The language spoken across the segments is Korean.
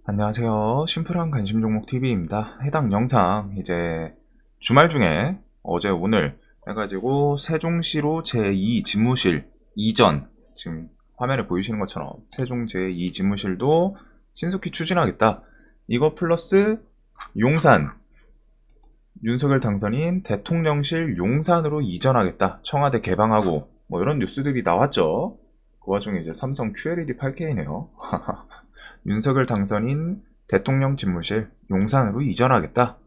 안녕하세요. 심플한 관심 종목 TV입니다. 해당 영상 이제 주말 중에 어제 오늘 해가지고 세종시로 제2 집무실 이전, 지금 화면에 보이시는 것처럼 세종 제2 집무실도 신속히 추진하겠다. 이거 플러스 용산, 윤석열 당선인 대통령실 용산으로 이전하겠다. 청와대 개방하고 뭐 이런 뉴스들이 나왔죠. 그 와중에 이제 삼성 QLED 8K네요. 윤석열 당선인 대통령 집무실 용산으로 이전하겠다.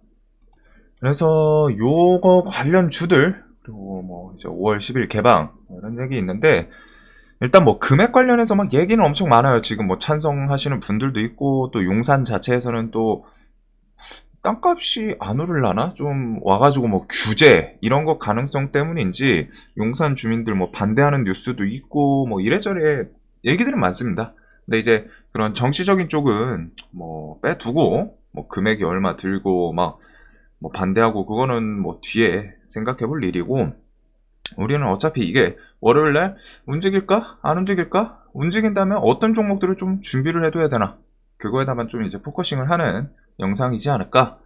그래서 요거 관련 주들, 그리고 뭐 이제 5월 10일 개방 이런 얘기 있는데, 일단 뭐 금액 관련해서 막 얘기는 엄청 많아요. 지금 뭐 찬성하시는 분들도 있고, 또 용산 자체에서는 또 땅값이 안 오르려나? 좀 와가지고 뭐 규제 이런 거 가능성 때문인지 용산 주민들 뭐 반대하는 뉴스도 있고 뭐 이래저래 얘기들은 많습니다. 근데 이제 그런 정치적인 쪽은 뭐 빼두고 뭐 금액이 얼마 들고 막 뭐 반대하고 그거는 뭐 뒤에 생각해 볼 일이고, 우리는 어차피 이게 월요일날 움직일까? 안 움직일까? 움직인다면 어떤 종목들을 좀 준비를 해둬야 되나? 그거에다만 좀 이제 포커싱을 하는 영상이지 않을까?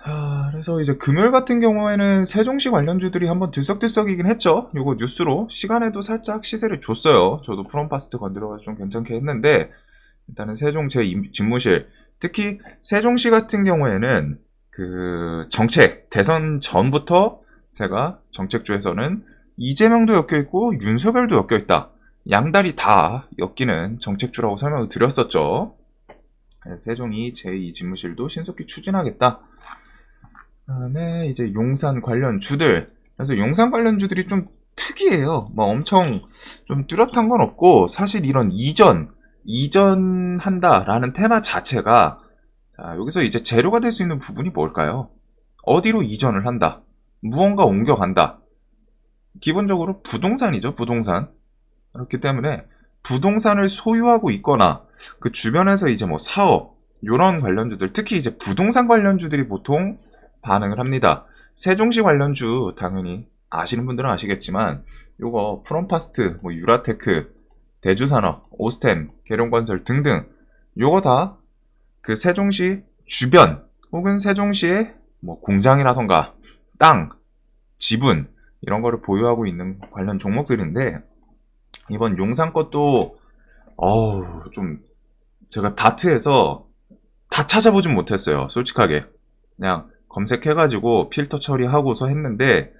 자, 그래서 이제 금요일 같은 경우에는 세종시 관련주들이 한번 들썩들썩이긴 했죠. 요거 뉴스로 시간에도 살짝 시세를 줬어요. 저도 프롬파스트 건드려서 좀 괜찮게 했는데, 일단은 세종 제 집무실, 특히 세종시 같은 경우에는 그 정책, 대선 전부터 제가 정책주에서는 이재명도 엮여있고 윤석열도 엮여있다. 양다리 다 엮이는 정책주라고 설명을 드렸었죠. 세종이 제2집무실도 신속히 추진하겠다. 그다음에 이제 용산 관련 주들. 그래서 용산 관련 주들이 좀 특이해요. 막 엄청 좀 뚜렷한 건 없고, 사실 이런 이전한다라는 테마 자체가, 자, 여기서 이제 재료가 될 수 있는 부분이 뭘까요? 어디로 이전을 한다. 무언가 옮겨간다. 기본적으로 부동산이죠, 부동산. 그렇기 때문에 부동산을 소유하고 있거나 그 주변에서 이제 뭐 사업, 요런 관련주들, 특히 이제 부동산 관련주들이 보통 반응을 합니다. 세종시 관련주 당연히 아시는 분들은 아시겠지만, 요거 프롬파스트, 뭐 유라테크, 대주산업, 오스템, 계룡건설 등등, 요거 다 그 세종시 주변 혹은 세종시의 뭐 공장이라던가 땅, 지분 이런 거를 보유하고 있는 관련 종목들인데, 이번 용산 것도 좀 제가 다트에서 다 찾아보진 못했어요. 솔직하게 그냥 검색해가지고 필터 처리하고서 했는데,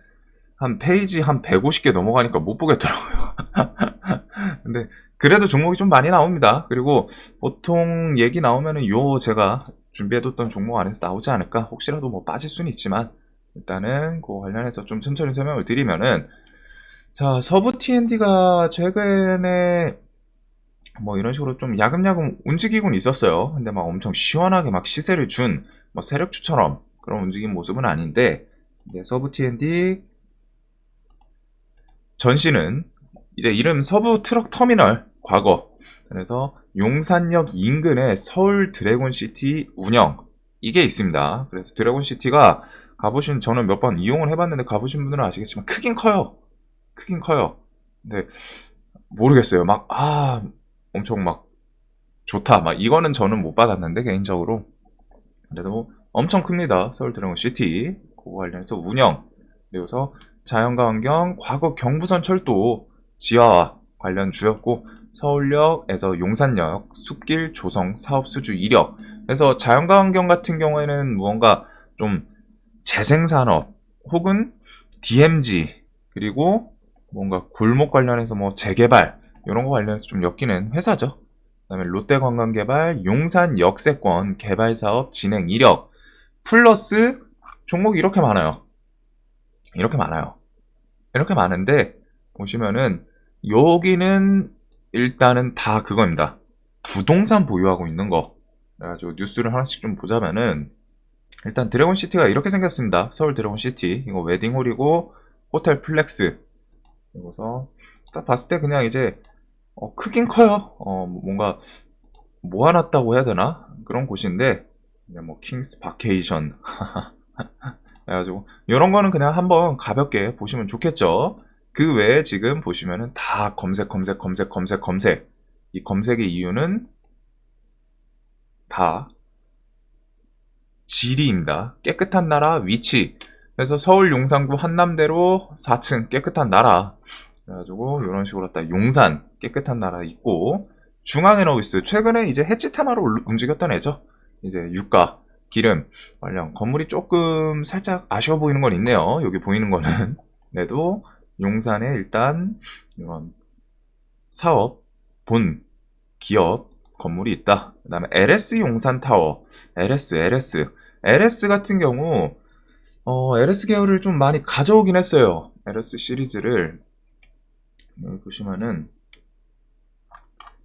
한 페이지 한 150개 넘어가니까 못 보겠더라고요. 근데 그래도 종목이 좀 많이 나옵니다. 그리고 보통 얘기 나오면은 요 제가 준비해뒀던 종목 안에서 나오지 않을까. 혹시라도 뭐 빠질 수는 있지만 일단은 그 관련해서 좀 천천히 설명을 드리면은, 자, 서부 T&D가 최근에 뭐 이런 식으로 좀 야금야금 움직이곤 있었어요. 근데 막 엄청 시원하게 막 시세를 준 뭐 세력주처럼 그런 움직임 모습은 아닌데, 이제 서부 T&D 전시는 이제 이름 서부 트럭 터미널 과거, 그래서 용산역 인근에 서울 드래곤시티 운영, 이게 있습니다. 그래서 드래곤시티가 가보신, 저는 몇 번 이용을 해봤는데 가보신 분들은 아시겠지만 크긴 커요. 크긴 커요. 근데 모르겠어요. 막 엄청 막 좋다 막 이거는 저는 못 받았는데, 개인적으로 그래도 엄청 큽니다. 서울 드래곤시티 그거 관련해서 운영, 그리고서 자연과 환경, 과거 경부선 철도 지하화 관련 주였고, 서울역에서 용산역, 숲길 조성 사업 수주 이력. 그래서 자연과 환경 같은 경우에는 무언가 좀 재생산업 혹은 DMZ, 그리고 뭔가 골목 관련해서 뭐 재개발 이런 거 관련해서 좀 엮이는 회사죠. 그다음에 롯데관광개발 용산 역세권 개발 사업 진행 이력, 플러스 종목이 이렇게 많아요. 이렇게 많아요. 이렇게 많은데 보시면은 여기는 일단은 다 그겁니다. 부동산 보유하고 있는 거. 그래가지고 뉴스를 하나씩 좀 보자면은, 일단 드래곤시티가 이렇게 생겼습니다. 서울 드래곤시티 이거 웨딩홀이고 호텔 플렉스. 그리고서 딱 봤을 때 그냥 이제 크긴 커요. 뭔가 모아놨다고 해야 되나? 그런 곳인데, 그냥 뭐 킹스 바케이션 그래가지고 이런 거는 그냥 한번 가볍게 보시면 좋겠죠. 그 외에 지금 보시면은 다 검색. 이 검색의 이유는 다 지리입니다. 깨끗한 나라 위치. 그래서 서울 용산구 한남대로 4층 깨끗한 나라. 그래가지고 이런 식으로 딱 용산 깨끗한 나라 있고, 중앙 에너비스 최근에 이제 해치 테마로 움직였던 애죠. 이제 유가, 기름 관련 건물이 조금 살짝 아쉬워 보이는 건 있네요. 여기 보이는 거는. 그래도 용산에 일단 이런 사업, 본, 기업 건물이 있다. 그 다음에 LS 용산타워, LS 같은 경우 LS 계열을 좀 많이 가져오긴 했어요. LS 시리즈를 여기 보시면은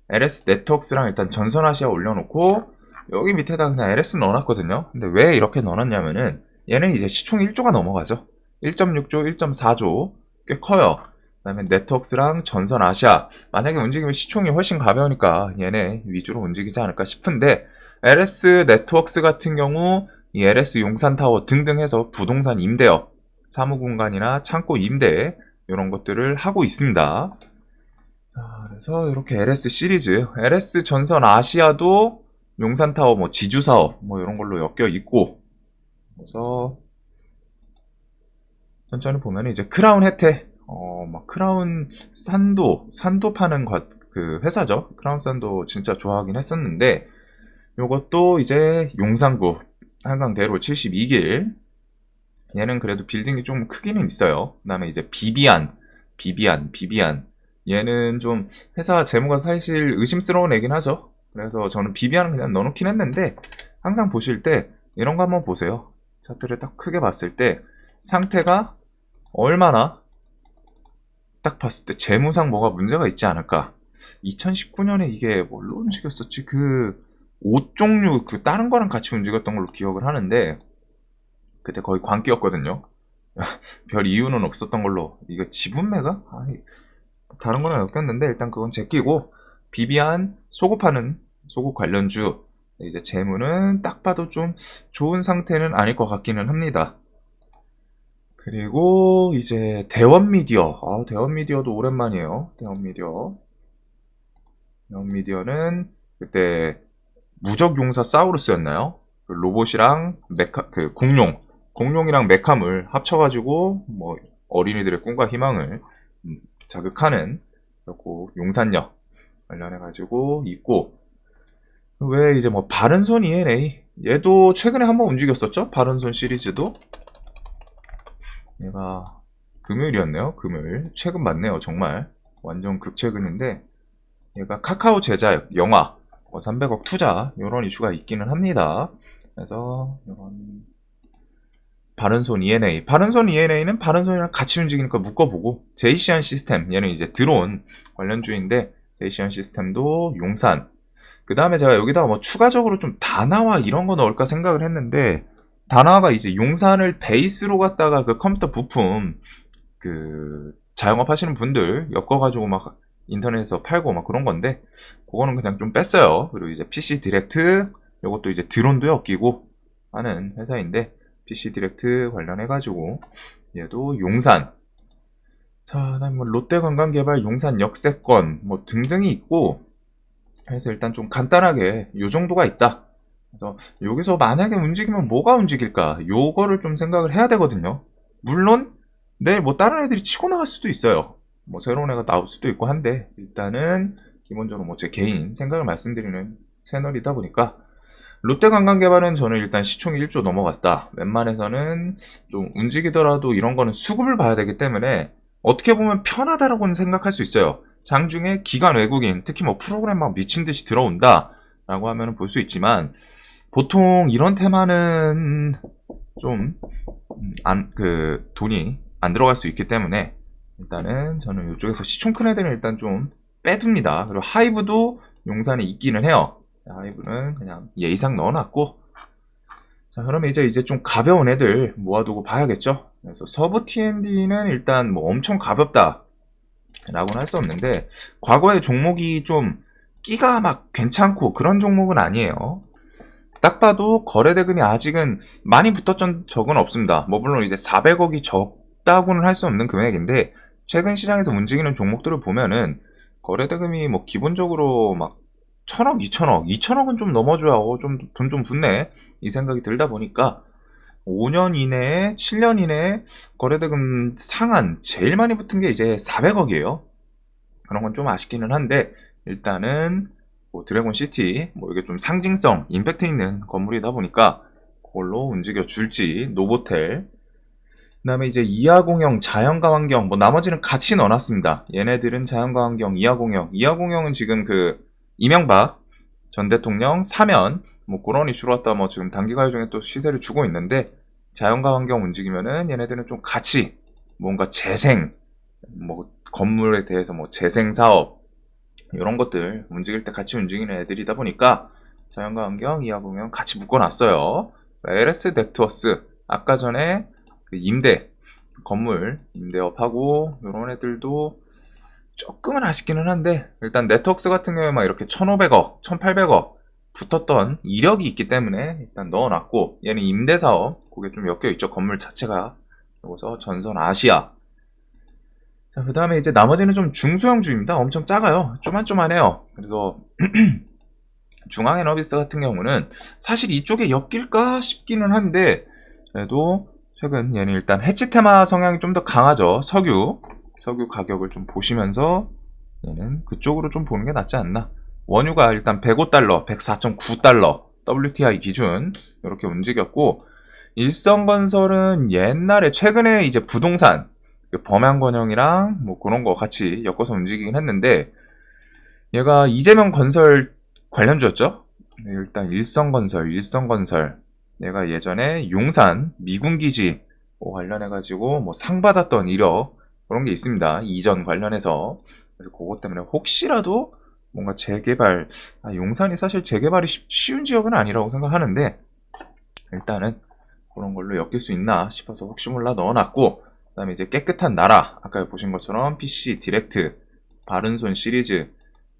LS 네트워크스랑 일단 전선아시아 올려놓고 여기 밑에다 그냥 LS 넣어놨거든요. 근데 왜 이렇게 넣어놨냐면은 얘는 이제 시총 1조가 넘어가죠. 1.6조, 1.4조 꽤 커요. 그 다음에 네트워크스랑 전선아시아 만약에 움직이면 시총이 훨씬 가벼우니까 얘네 위주로 움직이지 않을까 싶은데, LS 네트워크스 같은 경우 이 LS 용산타워 등등 해서 부동산 임대업, 사무공간이나 창고 임대 이런 것들을 하고 있습니다. 자, 그래서 이렇게 LS 시리즈, LS 전선 아시아도 용산타워 뭐 지주사업 뭐 이런 걸로 엮여 있고, 그래서 천천히 보면 이제 크라운 혜택, 막 크라운 산도 파는 그 회사죠. 크라운 산도 진짜 좋아하긴 했었는데, 요것도 이제 용산구 한강대로 72길. 얘는 그래도 빌딩이 좀 크기는 있어요. 그 다음에 이제 비비안. 얘는 좀 회사 재무가 사실 의심스러운 애긴 하죠. 그래서 저는 비비안은 그냥 넣어놓긴 했는데, 항상 보실 때 이런 거 한번 보세요. 차트를 딱 크게 봤을 때 상태가 얼마나 딱 봤을 때 재무상 뭐가 문제가 있지 않을까. 2019년에 이게 뭘로 움직였었지? 그 옷 종류 그 다른 거랑 같이 움직였던 걸로 기억을 하는데, 그때 거의 광기였거든요. 별 이유는 없었던 걸로. 이거 지분매가? 다른 거랑 엮였는데 일단 그건 제끼고, 비비안 소급하는 소급 관련주, 이제 재무는 딱 봐도 좀 좋은 상태는 아닐 것 같기는 합니다. 그리고 이제 대원미디어. 대원미디어도 오랜만이에요. 대원미디어는 그때 무적용사 사우루스였나요? 그 로봇이랑 그 공룡이랑 메카물 합쳐가지고 뭐 어린이들의 꿈과 희망을 자극하는 그리고 용산역 관련해가지고 있고, 왜 이제 뭐 바른손 ENA 얘도 최근에 한번 움직였었죠? 바른손 시리즈도 얘가 금요일이었네요. 금요일 최근 맞네요. 정말 완전 극최근인데, 얘가 카카오 제작 영화 300억 투자 이런 이슈가 있기는 합니다. 그래서 이런 바른손 ENA는 바른손이랑 같이 움직이니까 묶어보고, 제이시안 시스템 얘는 이제 드론 관련주인데 제이시안 시스템도 용산. 그 다음에 제가 여기다가 뭐 추가적으로 좀 다나와 이런 거 넣을까 생각을 했는데, 다나와가 이제 용산을 베이스로 갖다가 그 컴퓨터 부품 그 자영업 하시는 분들 엮어가지고 막 인터넷에서 팔고 막 그런 건데, 그거는 그냥 좀 뺐어요. 그리고 이제 PC 디렉트, 이것도 이제 드론도 엮이고 하는 회사인데, PC 디렉트 관련해가지고 얘도 용산. 자, 그다음 뭐 롯데관광개발 용산 역세권 뭐 등등이 있고, 그래서 일단 좀 간단하게 요 정도가 있다. 그래서 여기서 만약에 움직이면 뭐가 움직일까? 요거를 좀 생각을 해야 되거든요. 물론 내일 뭐 다른 애들이 치고 나갈 수도 있어요. 뭐 새로운 애가 나올 수도 있고 한데, 일단은 기본적으로 뭐 제 개인 생각을 말씀드리는 채널이다 보니까, 롯데관광개발은 저는 일단 시총이 1조 넘어갔다. 웬만해서는 좀 움직이더라도 이런 거는 수급을 봐야 되기 때문에 어떻게 보면 편하다라고는 생각할 수 있어요. 장중에 기관 외국인, 특히 뭐 프로그램 막 미친 듯이 들어온다 라고 하면 볼 수 있지만, 보통 이런 테마는 좀 돈이 안 들어갈 수 있기 때문에 일단은 저는 이쪽에서 시총 큰 애들은 일단 좀 빼둡니다. 그리고 하이브도 용산에 있기는 해요. 하이브는 그냥 예의상 넣어놨고, 자, 그러면 이제 좀 가벼운 애들 모아두고 봐야겠죠. 그래서 서부 T&D는 일단 뭐 엄청 가볍다 라고는 할 수 없는데, 과거의 종목이 좀 끼가 막 괜찮고 그런 종목은 아니에요. 딱 봐도 거래대금이 아직은 많이 붙었던 적은 없습니다. 뭐 물론 이제 400억이 적다고는 할 수 없는 금액인데, 최근 시장에서 움직이는 종목들을 보면은 거래대금이 뭐 기본적으로 막 1000억, 2000억, 2000억은 좀 넘어줘야 좀 돈 좀 붙네 이 생각이 들다 보니까 5년 이내에 7년 이내에 거래대금 상한 제일 많이 붙은 게 이제 400억이에요. 그런 건 좀 아쉽기는 한데 일단은 뭐 드래곤 시티 뭐 이게 좀 상징성, 임팩트 있는 건물이다 보니까 그걸로 움직여 줄지. 노보텔, 그다음에 이제 이하공형, 자연과 환경, 뭐 나머지는 같이 넣어놨습니다. 얘네들은 자연과 환경, 이하공형, 이하공형은 지금 그 이명박 전 대통령 사면 뭐 그런 이슈로 왔다 뭐 지금 단기가요 중에 또 시세를 주고 있는데 자연과 환경 움직이면은 얘네들은 좀 같이 뭔가 재생, 뭐 건물에 대해서 뭐 재생 사업 이런 것들 움직일 때 같이 움직이는 애들이다 보니까 자연과 환경, 이하공형 같이 묶어놨어요. LS 덱트워스 아까 전에 그 임대 건물 임대업하고 이런 애들도 조금은 아쉽기는 한데 일단 네트워크스 같은 경우에 막 이렇게 1500억, 1800억 붙었던 이력이 있기 때문에 일단 넣어놨고 얘는 임대사업 그게 좀 엮여있죠. 건물 자체가. 여기서 전선 아시아. 자, 그 다음에 이제 나머지는 좀 중소형주입니다. 엄청 작아요. 쪼만쪼만해요. 그래서 중앙에너비스 같은 경우는 사실 이쪽에 엮일까 싶기는 한데 그래도 최근 얘는 일단 해치 테마 성향이 좀 더 강하죠. 석유 가격을 좀 보시면서 얘는 그쪽으로 좀 보는 게 낫지 않나. 원유가 일단 105달러, 104.9달러 WTI 기준 이렇게 움직였고 일성건설은 옛날에 최근에 이제 부동산 범양건영이랑 뭐 그런 거 같이 엮어서 움직이긴 했는데 얘가 이재명 건설 관련주였죠. 일단 일성건설 얘가 예전에 용산 미군기지 뭐 관련해가지고 뭐 상 받았던 이력 그런 게 있습니다. 이전 관련해서. 그래서 그것 때문에 혹시라도 뭔가 재개발, 용산이 사실 재개발이 쉬운 지역은 아니라고 생각하는데 일단은 그런 걸로 엮일 수 있나 싶어서 혹시 몰라 넣어놨고 그 다음에 이제 깨끗한 나라 아까 보신 것처럼 PC 디렉트, 바른손 시리즈,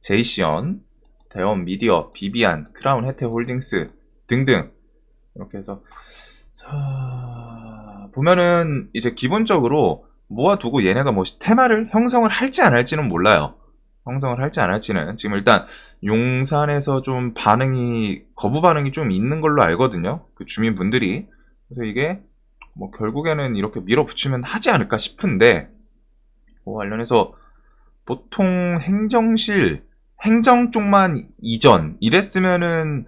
제이시언, 대원 미디어, 비비안, 크라운 혜태홀딩스 등등 이렇게 해서 자, 보면은 이제 기본적으로 모아두고 얘네가 뭐 테마를 형성을 할지 안 할지는 몰라요. 형성을 할지 안 할지는 지금 일단 용산에서 좀 거부 반응이 좀 있는 걸로 알거든요. 그 주민분들이. 그래서 이게 뭐 결국에는 이렇게 밀어붙이면 하지 않을까 싶은데 뭐 관련해서 보통 행정 쪽만 이전 이랬으면은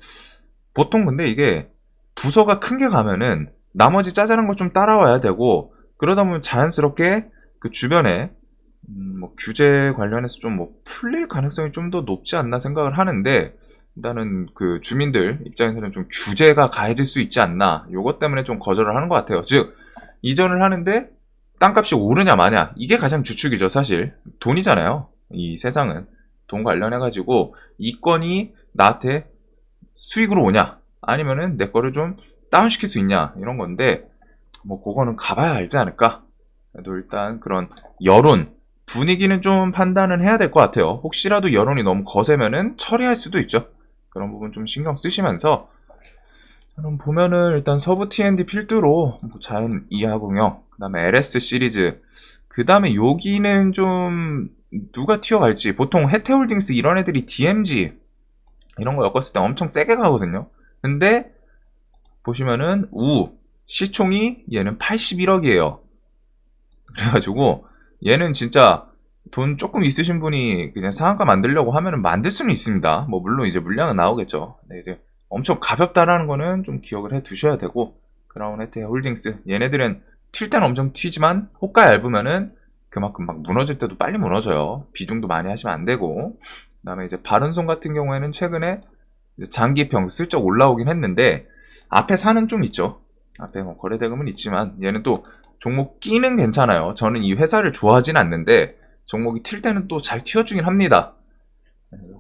보통 근데 이게 부서가 큰 게 가면은 나머지 짜잘한 거 좀 따라와야 되고 그러다 보면 자연스럽게 그 주변에 뭐 규제 관련해서 좀 뭐 풀릴 가능성이 좀 더 높지 않나 생각을 하는데 일단은 그 주민들 입장에서는 좀 규제가 가해질 수 있지 않나 요것 때문에 좀 거절을 하는 것 같아요. 즉 이전을 하는데 땅값이 오르냐 마냐 이게 가장 주축이죠. 사실 돈이잖아요. 이 세상은 돈 관련해가지고 이권이 나한테 수익으로 오냐 아니면은 내 거를 좀 다운시킬 수 있냐 이런 건데 뭐 그거는 가봐야 알지 않을까. 그래도 일단 그런 여론 분위기는 좀 판단은 해야 될 것 같아요. 혹시라도 여론이 너무 거세면은 처리할 수도 있죠. 그런 부분 좀 신경 쓰시면서 그럼 보면은 일단 서부 T&D 필두로 뭐 자연 이하공형 그 다음에 LS 시리즈 그 다음에 여기는 좀 누가 튀어갈지 보통 혜태홀딩스 이런 애들이 DMG 이런 거 엮었을 때 엄청 세게 가거든요. 근데 보시면은 시총이 얘는 81억이에요. 그래가지고 얘는 진짜 돈 조금 있으신 분이 그냥 상한가 만들려고 하면은 만들 수는 있습니다. 뭐 물론 이제 물량은 나오겠죠. 근데 이제 엄청 가볍다라는 거는 좀 기억을 해 두셔야 되고 크라운 혜태홀딩스 얘네들은 튈 때는 엄청 튀지만 호가 얇으면은 그만큼 막 무너질 때도 빨리 무너져요. 비중도 많이 하시면 안 되고 그 다음에 이제 바른손 같은 경우에는 최근에 장기평 슬쩍 올라오긴 했는데 앞에 사는 좀 있죠. 앞에 뭐 거래대금은 있지만 얘는 또 종목 끼는 괜찮아요. 저는 이 회사를 좋아하진 않는데 종목이 튈 때는 또 잘 튀어주긴 합니다.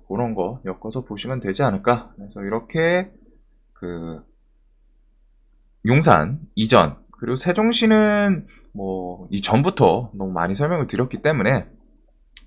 그런 거 엮어서 보시면 되지 않을까. 그래서 이렇게 그 용산 이전 그리고 세종시는 뭐 이전부터 너무 많이 설명을 드렸기 때문에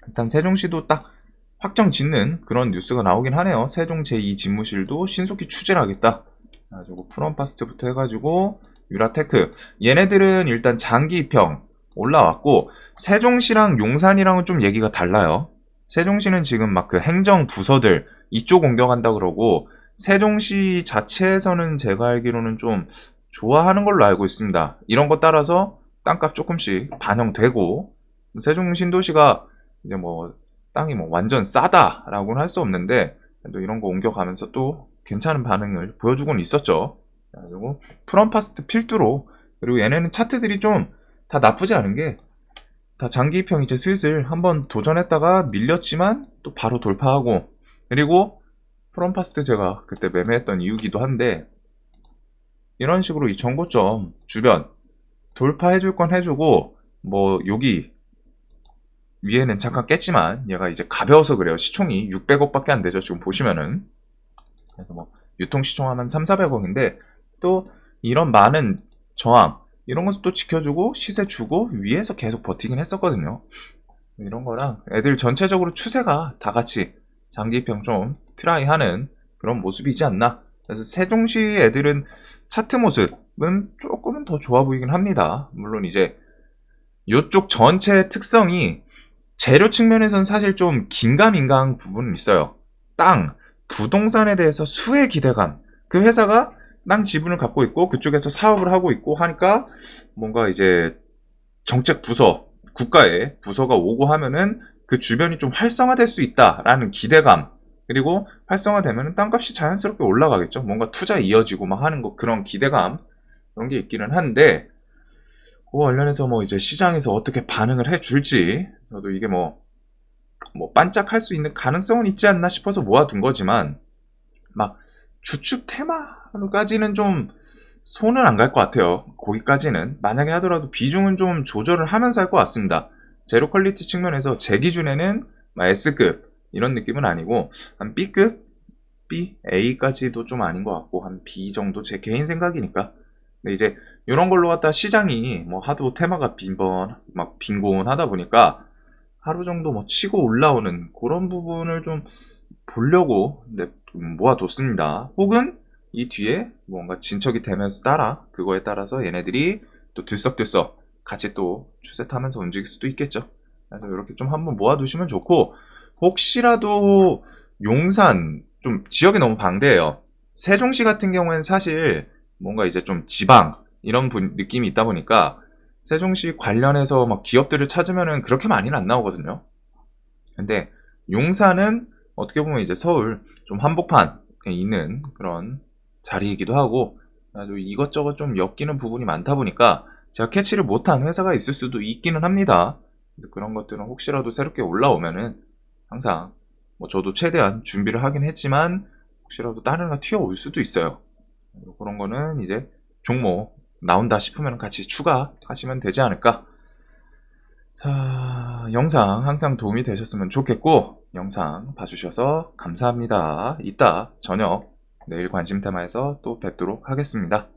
일단 세종시도 딱 확정 짓는 그런 뉴스가 나오긴 하네요. 세종 제2 집무실도 신속히 추진을 하겠다. 그래가지고 프롬파스트부터 해가지고 유라테크 얘네들은 일단 장기 입형 올라왔고 세종시랑 용산이랑은 좀 얘기가 달라요. 세종시는 지금 막 그 행정 부서들 이쪽 옮겨간다 그러고 세종시 자체에서는 제가 알기로는 좀 좋아하는 걸로 알고 있습니다. 이런 거 따라서 땅값 조금씩 반영되고 세종 신도시가 이제 뭐 땅이 뭐 완전 싸다라고는 할 수 없는데 또 이런 거 옮겨가면서 또 괜찮은 반응을 보여주고는 있었죠. 그리고 프롬파스트 필두로 그리고 얘네는 차트들이 좀 다 나쁘지 않은 게 다 장기 입형 이제 슬슬 한번 도전했다가 밀렸지만 또 바로 돌파하고 그리고 프롬파스트 제가 그때 매매했던 이유기도 한데 이런 식으로 이 정고점 주변 돌파해줄 건 해주고 뭐 여기 위에는 잠깐 깼지만 얘가 이제 가벼워서 그래요. 시총이 600억밖에 안 되죠. 지금 보시면은 그래서 뭐 유통 시총하면 3,400억인데 또 이런 많은 저항 이런 것도 또 지켜주고 시세 주고 위에서 계속 버티긴 했었거든요. 이런 거랑 애들 전체적으로 추세가 다 같이 장기 입형 좀 트라이하는 그런 모습이지 않나. 그래서 세종시 애들은 차트 모습은 조금은 더 좋아 보이긴 합니다. 물론 이제 이쪽 전체 특성이 재료 측면에서는 사실 좀 긴가민가한 부분은 있어요. 땅, 부동산에 대해서 수의 기대감. 그 회사가 땅 지분을 갖고 있고 그쪽에서 사업을 하고 있고 하니까 뭔가 이제 정책 부서, 국가의 부서가 오고 하면은 그 주변이 좀 활성화될 수 있다라는 기대감. 그리고 활성화되면은 땅값이 자연스럽게 올라가겠죠. 뭔가 투자 이어지고 막 하는 거 그런 기대감 그런 게 있기는 한데 그 관련해서 뭐 이제 시장에서 어떻게 반응을 해줄지 저도 이게 뭐 반짝할 수 있는 가능성은 있지 않나 싶어서 모아둔 거지만 막 주축 테마로까지는 좀 손은 안 갈 것 같아요. 거기까지는 만약에 하더라도 비중은 좀 조절을 하면서 할 것 같습니다. 제로 퀄리티 측면에서 제 기준에는 S급 이런 느낌은 아니고 한 B급, B, A까지도 좀 아닌 것 같고 한 B 정도 제 개인 생각이니까. 근데 이제 이런 걸로 갖다 시장이 뭐 하도 테마가 빈곤하다 보니까 하루 정도 뭐 치고 올라오는 그런 부분을 좀 보려고 모아뒀습니다. 혹은 이 뒤에 뭔가 진척이 되면서 그거에 따라서 얘네들이 또 들썩들썩 같이 또 추세 타면서 움직일 수도 있겠죠. 그래서 이렇게 좀 한번 모아두시면 좋고 혹시라도 용산 좀 지역이 너무 방대해요. 세종시 같은 경우에는 사실 뭔가 이제 좀 지방 이런 느낌이 있다 보니까 세종시 관련해서 막 기업들을 찾으면은 그렇게 많이는 안 나오거든요. 근데 용산은 어떻게 보면 이제 서울 좀 한복판에 있는 그런 자리이기도 하고 아주 이것저것 좀 엮이는 부분이 많다 보니까 제가 캐치를 못한 회사가 있을 수도 있기는 합니다. 그런 것들은 혹시라도 새롭게 올라오면은 항상 뭐 저도 최대한 준비를 하긴 했지만 혹시라도 다른 하나 튀어올 수도 있어요. 그런 거는 이제 종목 나온다 싶으면 같이 추가하시면 되지 않을까. 자, 영상 항상 도움이 되셨으면 좋겠고 영상 봐주셔서 감사합니다. 이따 저녁 내일 관심 테마에서 또 뵙도록 하겠습니다.